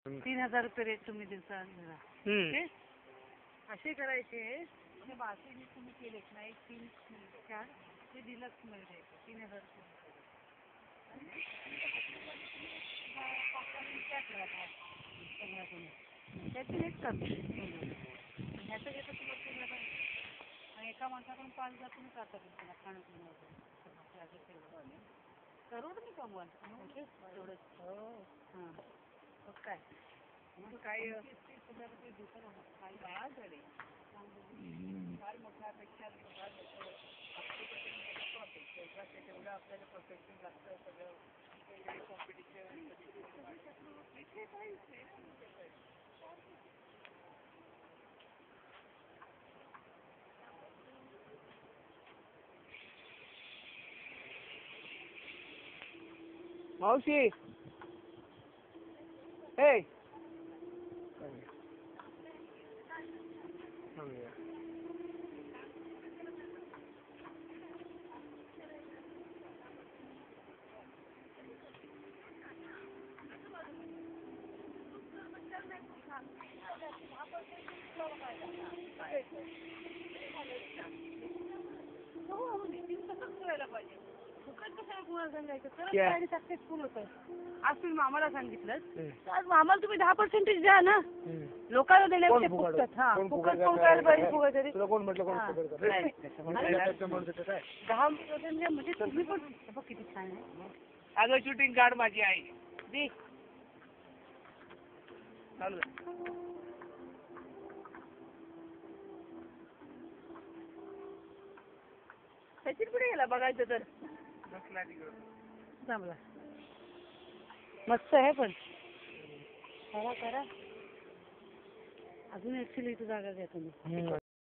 3,000 रुपये रेट तुम्ही दिवसा ओके असे करायचे. हे बाकी जे तुम्ही केलेत ना 1, 3, 4 ते डिलक्स मध्ये 3,000 रुपये त्याची रेट कमी ह्याचं घेतं तुम्हाला आणि एका माणसाकडून 5,000 तुम्ही का करेल त्याला खाणं पिणं करोड नाही कमवाल एवढंच. हां मग काय मग काय 30,000 रुपये दिवसाला काही बाळा झाले फार मोठ्यापेक्षा तेवढं आपल्याला परफेक्शन लागतं सगळं कॉम्पिटिशन इथे काहीच नाही. मावशी हे सक्सेसफुल होतं. आज तुम्ही मामाला सांगितलं आज मामाला तुम्ही 10% द्या ना लोकांना देण्यापेक्षा फुकट. हा फुकट कोण करायला पाहिजे फुकट तरी 10% म्हणजे तुम्ही पण बघ किती छान आहे. अगं शूटिंग कार्ड माझी आहे दे चालू त्याची पुढे गेला बघायचं तर चांगला मस्त आहे पण करा अजून ऍक्च्युली इथं जागा घ्या तुम्ही.